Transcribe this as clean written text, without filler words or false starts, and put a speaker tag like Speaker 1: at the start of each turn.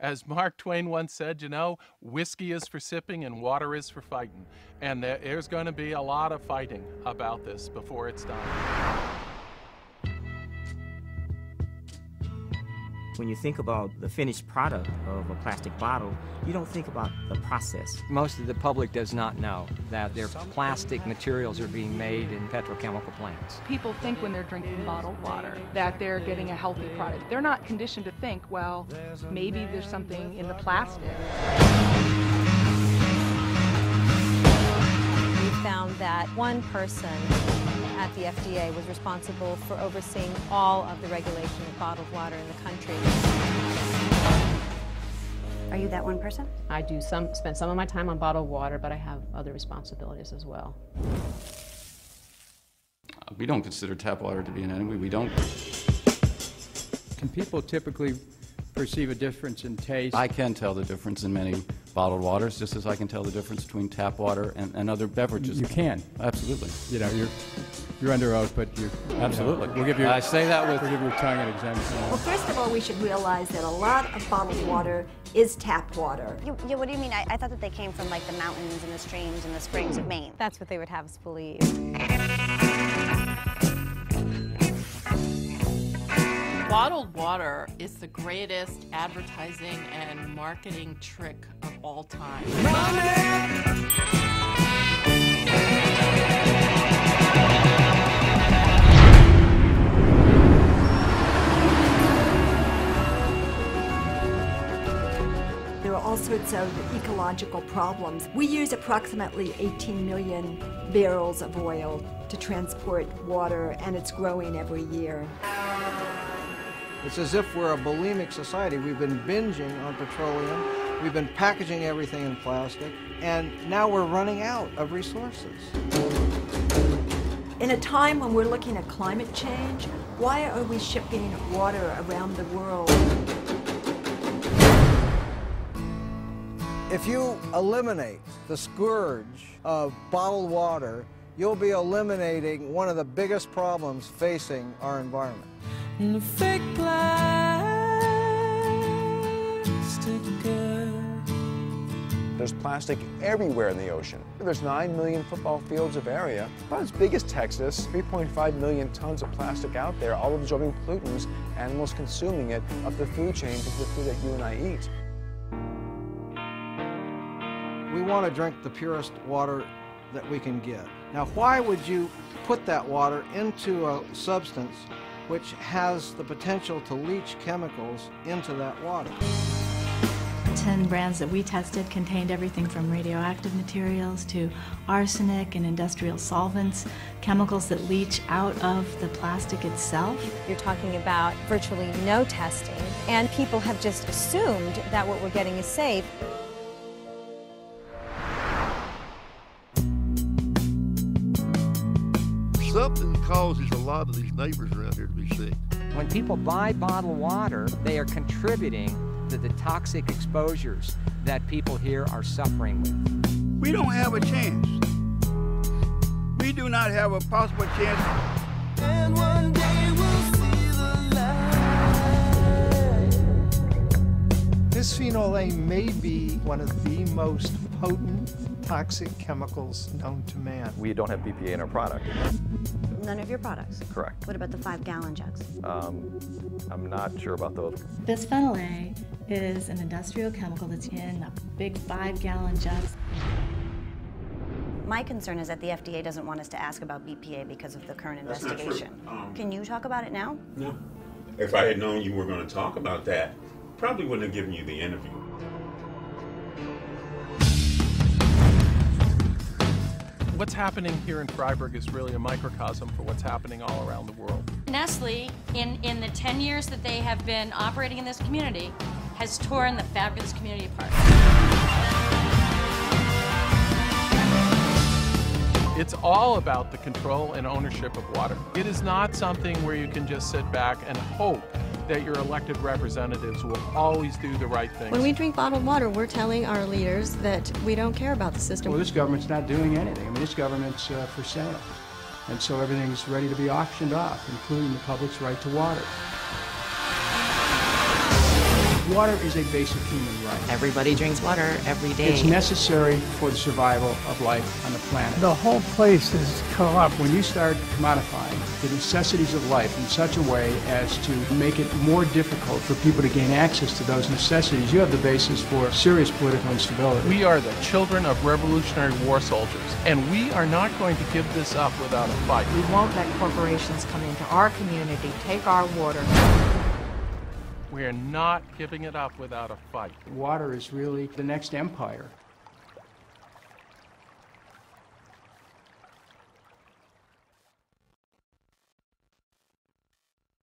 Speaker 1: As Mark Twain once said, you know, whiskey is for sipping and water is for fighting. And there's going to be a lot of fighting about this before it's done.
Speaker 2: When you think about the finished product of a plastic bottle, you don't think about the process.
Speaker 3: Most of the public does not know that their plastic materials are being made in petrochemical plants.
Speaker 4: People think when they're drinking bottled water that they're getting a healthy product. They're not conditioned to think, well, maybe there's something in the plastic.
Speaker 5: We found that one person at the FDA was responsible for overseeing all of the regulation of bottled water in the country.
Speaker 6: Are you that one person?
Speaker 7: I do spend some of my time on bottled water, but I have other responsibilities as well.
Speaker 8: We don't consider tap water to be an enemy. We don't.
Speaker 9: Can people typically perceive a difference in taste?
Speaker 8: I can tell the difference in many bottled waters, just as I can tell the difference between tap water and other beverages.
Speaker 9: You can.
Speaker 8: Absolutely.
Speaker 9: You know, you're under oath, but you
Speaker 8: absolutely.
Speaker 9: We'll give you.
Speaker 8: I say that with.
Speaker 9: We'll give your tongue an exemption.
Speaker 6: Well, first of all, we should realize that a lot of bottled water is tap water.
Speaker 10: Yeah, what do you mean? I thought that they came from like the mountains and the streams and the springs of Maine.
Speaker 5: That's what they would have us believe.
Speaker 11: Bottled water is the greatest advertising and marketing trick of all time.
Speaker 6: There are all sorts of ecological problems. We use approximately 18 million barrels of oil to transport water, and it's growing every year.
Speaker 12: It's as if we're a bulimic society. We've been binging on petroleum, we've been packaging everything in plastic, and now we're running out of resources.
Speaker 6: In a time when we're looking at climate change, why are we shipping water around the world?
Speaker 12: If you eliminate the scourge of bottled water, you'll be eliminating one of the biggest problems facing our environment.
Speaker 13: And the fake plastic girl.
Speaker 14: There's plastic everywhere in the ocean. There's 9 million football fields of area, about as big as Texas, 3.5 million tons of plastic out there, all absorbing pollutants, animals consuming it, up the food chain to the food that you and I eat.
Speaker 12: We want to drink the purest water that we can get. Now, why would you put that water into a substance which has the potential to leach chemicals into that water?
Speaker 15: 10 brands that we tested contained everything from radioactive materials to arsenic and industrial solvents, chemicals that leach out of the plastic itself.
Speaker 5: You're talking about virtually no testing, and people have just assumed that what we're getting is safe.
Speaker 16: Something causes a lot of these neighbors around here to be sick.
Speaker 3: When people buy bottled water, they are contributing to the toxic exposures that people here are suffering with.
Speaker 16: We don't have a chance. We do not have a possible chance.
Speaker 13: And one day we'll see the light.
Speaker 17: Bisphenol A may be one of the most potent toxic chemicals known to man.
Speaker 18: We don't have BPA in our product.
Speaker 10: None of your products?
Speaker 18: Correct.
Speaker 10: What about the 5-gallon jugs?
Speaker 18: I'm not sure about those.
Speaker 15: Bisphenol A is an industrial chemical that's in big 5-gallon jugs.
Speaker 10: My concern is that the FDA doesn't want us to ask about BPA because of the current investigation. Can you talk about it now?
Speaker 19: No. If I had known you were going to talk about that, probably wouldn't have given you the interview.
Speaker 1: What's happening here in Freiburg is really a microcosm for what's happening all around the world.
Speaker 20: Nestle, in the 10 years that they have been operating in this community, has torn the fabulous community apart.
Speaker 1: It's all about the control and ownership of water. It is not something where you can just sit back and hope that your elected representatives will always do the right thing.
Speaker 4: When we drink bottled water, we're telling our leaders that we don't care about the system.
Speaker 9: Well, this government's not doing anything. I mean, this government's for sale. And so everything's ready to be auctioned off, including the public's right to water. Water is a basic human right.
Speaker 21: Everybody drinks water every day.
Speaker 9: It's necessary for the survival of life on the planet.
Speaker 22: The whole place is corrupt.
Speaker 9: When you start commodifying the necessities of life in such a way as to make it more difficult for people to gain access to those necessities, you have the basis for serious political instability.
Speaker 1: We are the children of Revolutionary War soldiers, and we are not going to give this up without a fight.
Speaker 23: We won't let corporations come into our community, take our water.
Speaker 1: We are not giving it up without a fight.
Speaker 9: Water is really the next empire.